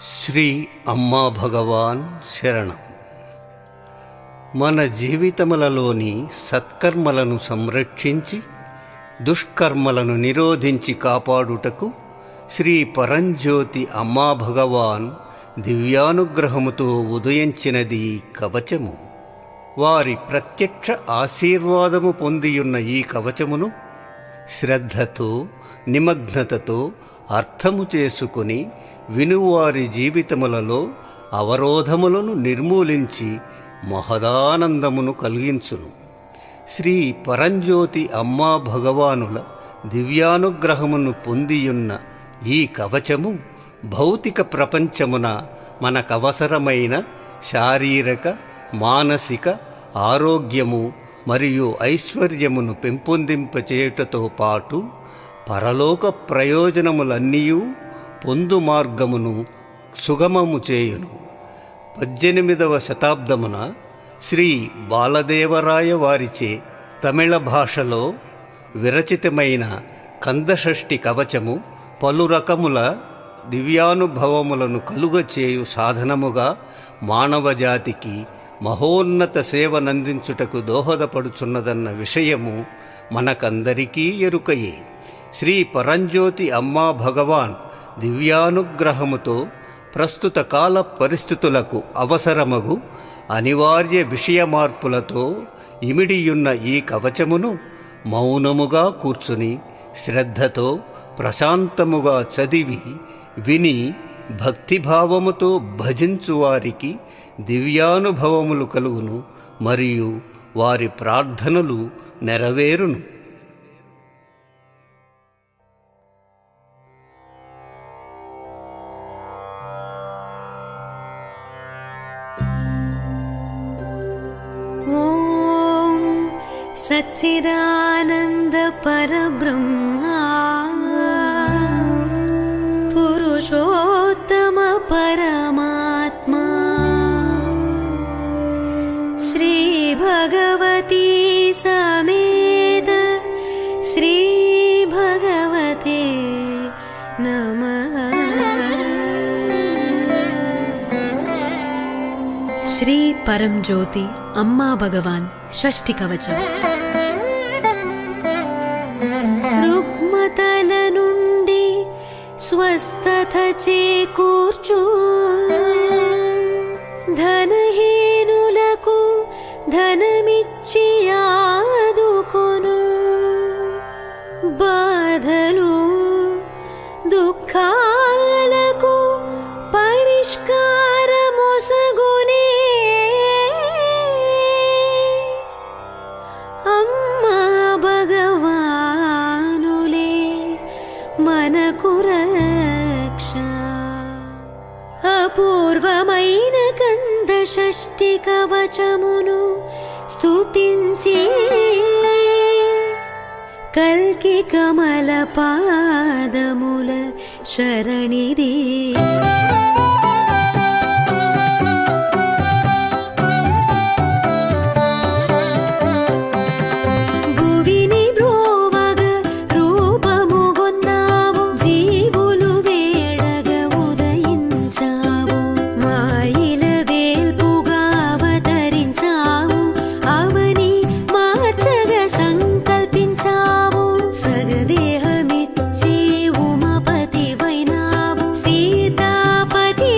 శ్రీ అమ్మా భగవాన్ శరణం. మన జీవితములలోని సత్కర్మలను సంరక్షించి దుష్కర్మలను నిరోధించి కాపాడుటకు శ్రీ పరంజ్యోతి అమ్మా భగవాన్ దివ్యానుగ్రహముతో ఉదయించినది కవచము. వారి ప్రత్యక్ష ఆశీర్వాదము పొందియున్న ఈ కవచమును శ్రద్ధతో నిమగ్నతతో అర్థము చేసుకుని వినువారి జీవితములలో అవరోధములను నిర్మూలించి మహదానందమును కలిగించును. శ్రీ పరంజ్యోతి అమ్మా భగవానుల దివ్యానుగ్రహమును పొందియున్న ఈ కవచము భౌతిక ప్రపంచమున మనకవసరమైన శారీరక మానసిక ఆరోగ్యము మరియు ఐశ్వర్యమును పెంపొందింపచేయుటతో పాటు పరలోక ప్రయోజనములన్నీయూ పొందు మార్గమును సుగమము చేయును. 18వ శతాబ్దమున శ్రీ బాలదేవరాయ వారిచే తమిళ భాషలో విరచితమైన కందషష్ఠి కవచము పలు రకముల దివ్యానుభవములను కలుగచేయు సాధనముగా మానవజాతికి మహోన్నత సేవనందించుటకు దోహదపడుచున్నదన్న విషయము మనకందరికీ ఎరుకయే. శ్రీ పరంజ్యోతి అమ్మా భగవాన్ దివ్యానుగ్రహముతో ప్రస్తుత కాల పరిస్థితులకు అవసరమగు అనివార్య విషయ మార్పులతో ఇమిడియున్న ఈ కవచమును మౌనముగా కూర్చుని శ్రద్ధతో ప్రశాంతముగా చదివి విని భక్తిభావముతో భజించువారికి దివ్యానుభవములు కలుగును మరియు వారి ప్రార్థనలు నెరవేరును. ఓం సచ్చిదానంద పరబ్రహ్మా పురుషోత్తమ పరమాత్మా శ్రీ భగవతి సమేత శ్రీ భగవతే నమః. శ్రీ పరంజ్యోతి అమ్మా భగవాన్ షష్ఠి కవచం. రుగ్మతల నుండి స్వస్థత చేకూర్చు, ధనహీనులకు ధనమిచ్చి ఆదుకొను, బాధలు దుఃఖాలకు పరిష్కారమొసగునే అమ్మా భగవానులే మనకు రక్ష. అపూర్వమైన కంద షష్ఠి కవచమును స్తుతించి కల్కి కమల పాదముల శరణిది. సీతాపతి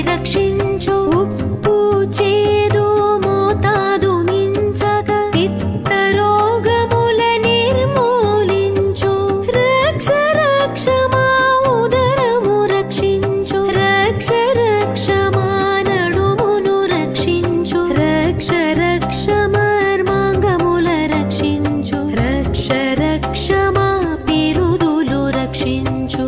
రక్షించు ఉప్పు చేదు మోతాదు మించక పిత్త రోగముల నిర్మూలించు రక్ష రక్ష మా ఉదరము రక్షించు రక్ష రక్ష మా నడుమును రక్షించు రక్ష రక్ష మర్మాంగముల రక్షించు రక్ష రక్ష మా పిరుదులు రక్షించు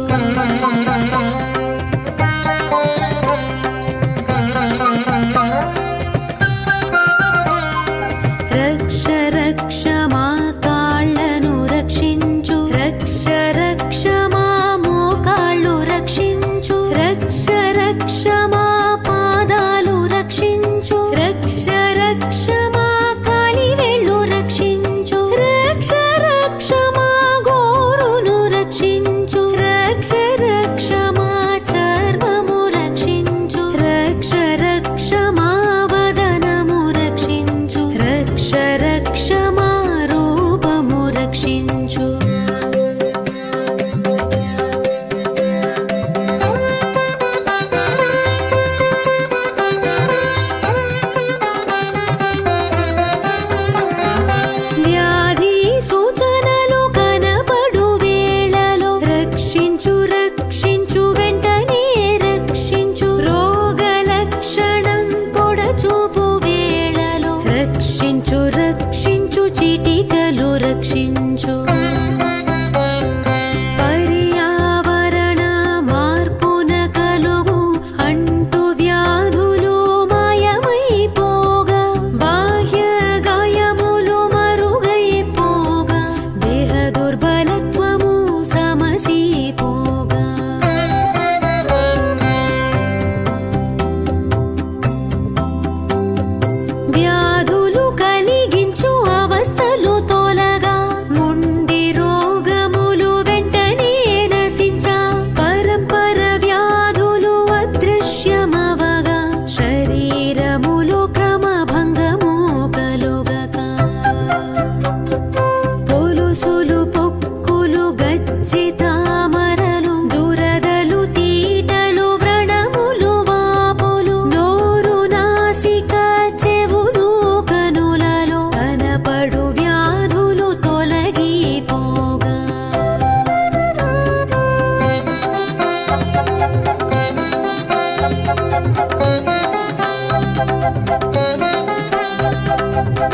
రక్ష రక్ష మా కాళ్ళను రక్షించు రక్ష రక్ష మా మోకాళ్ళు రక్షించు రక్ష రక్ష మా పాదాలు రక్షించు రక్ష రక్ష మా కాలివేళ్ళు రక్షించు రక్ష రక్ష మా గోరును రక్షించు రక్ష రక్ష మా చర్మము రక్షించు రక్ష రక్ష మా వదనము రక్షించు రక్ష రక్ష మా రూపము రక్షించు వ్యాధి సూచనలు కనపడు వేళలో రక్షించు రక్షించు వెంటనే రక్షించు రోగ లక్షణం పొడచూపు వేళలో రక్షించు రక్షించు చిటికలు రక్షించు పర్యావరణ మార్పున కలుగు అంటు వ్యాధులు మాయమైపోగా బాహ్య గాయములు మరుగైపోగా దేహ దుర్బలత్వము సమసిపోగా వ్యాధులు కలిగించు అవస్థలు తొలగా ముండి రోగములు వెంటనే నశించా పరంపర వ్యాధులు అదృశ్యమవగా శరీరములు క్రమభంగము కలుగక పొలుసులు పొక్కులు గజ్జి తామరలు దురదలు తీటలు వ్రణములు వాపులు నోరు నాసిక చెవులు కనులలో కనపడు వ్యాధులు తొలగిపోగా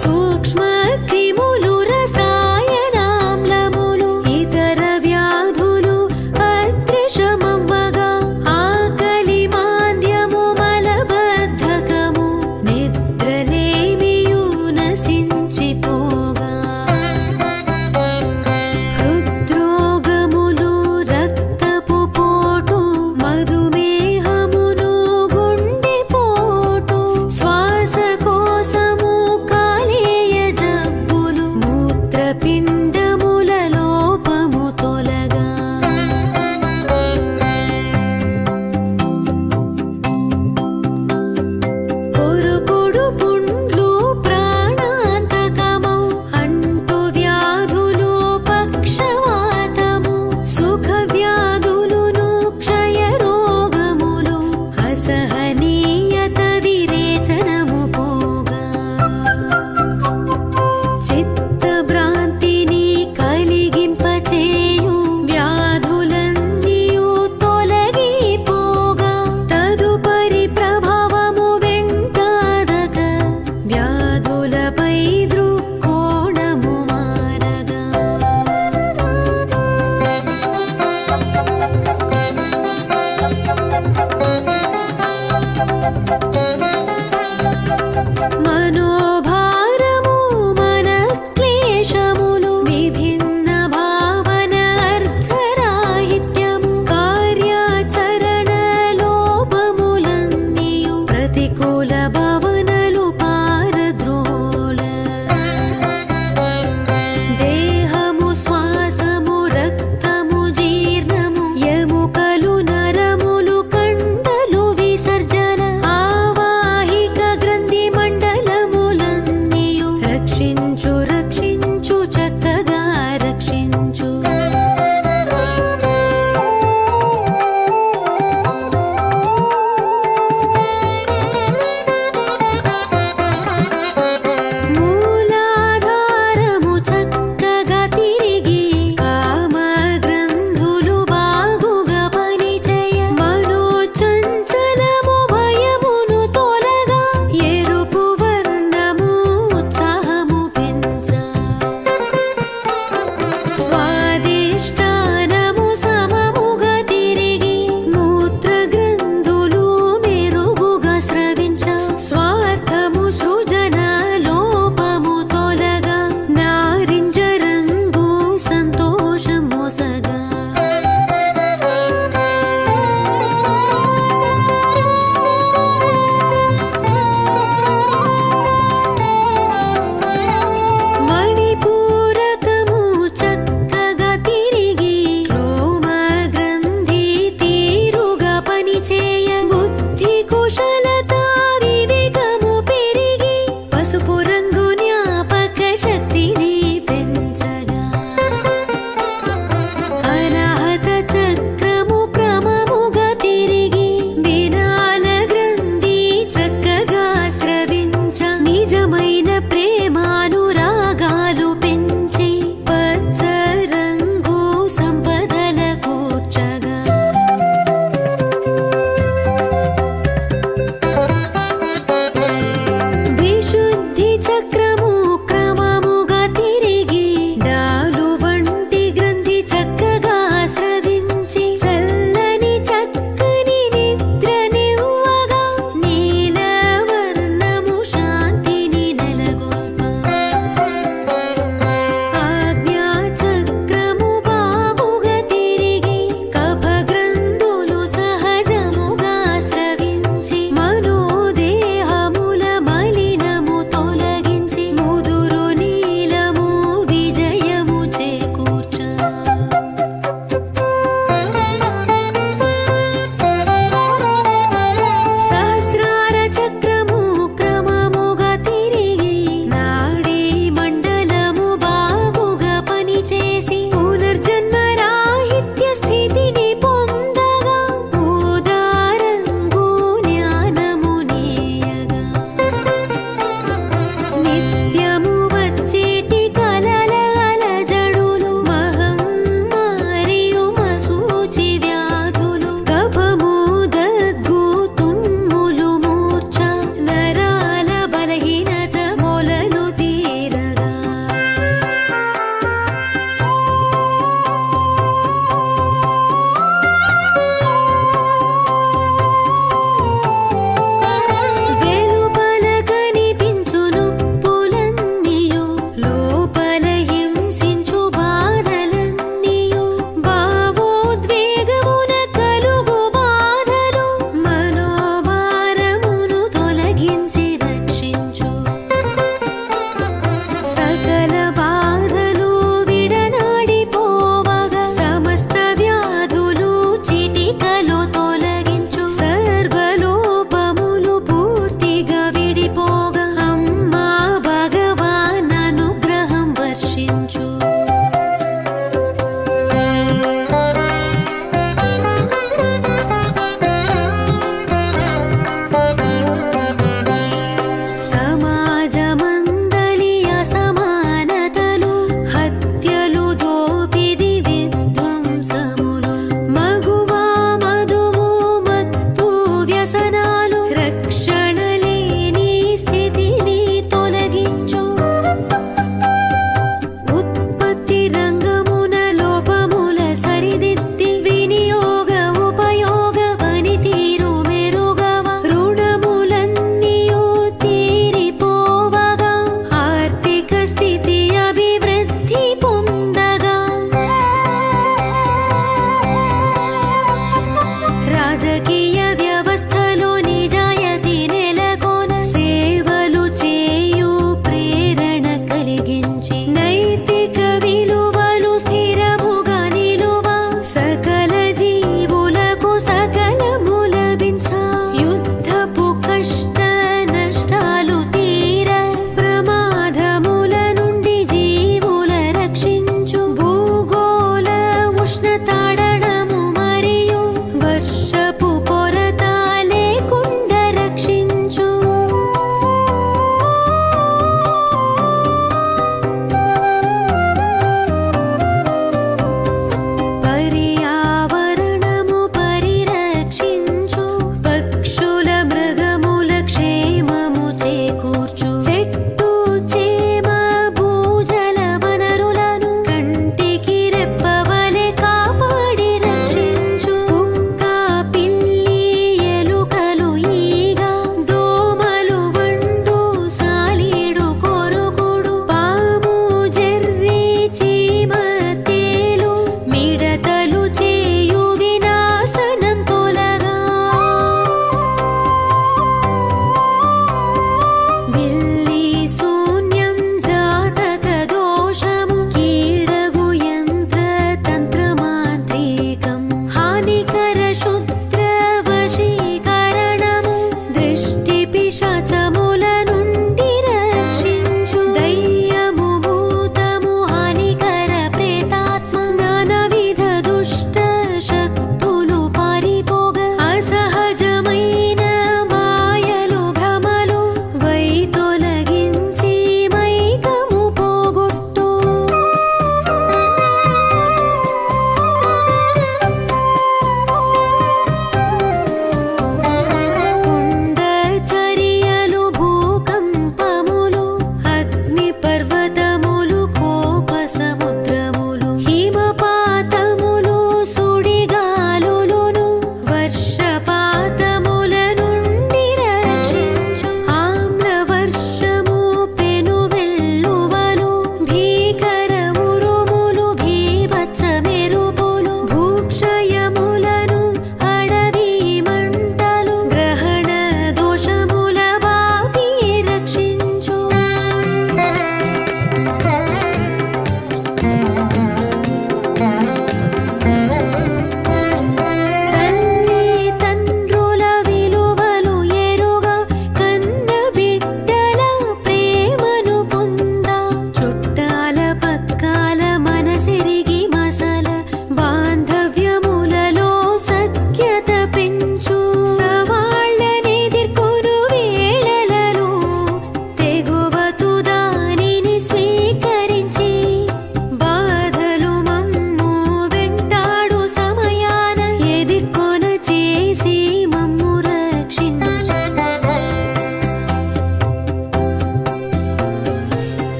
సూక్ష్మ క్రిములు రసాయనామ్లములు ఇతర వ్యాధులు అదృశ్యమవ్వగా ఆకలి మాంద్యము మలబద్ధకము నిద్రలేమియు నశించిపోగా హృద్రోగములు రక్తపు పోటు మధుమేహమును గుండెపోటు శ్వాసకోశము కాలేయ జబ్బులు మూత్రపిండముల లోపము తొలగా కొరుకుడు పుండ్లు ప్రాణాంతకమౌ అంటు వ్యాధులు పక్షవాతము సుఖ వ్యాధులును క్షయ రోగములు అసహనీయత విరేచనము పోగా చిత్త భ్రాంతిని కలిగింపచేయు వ్యాధులన్నీయు తొలగిపోగా తదుపరి ప్రభావము వెంటాదక వ్యాధులపై దృక్కోణము మారగా మనోభారము మన క్లేశములు విభిన్న భావన అర్థరాహిత్యము కార్యాచరణ లోపములన్నీయు ప్రతికూల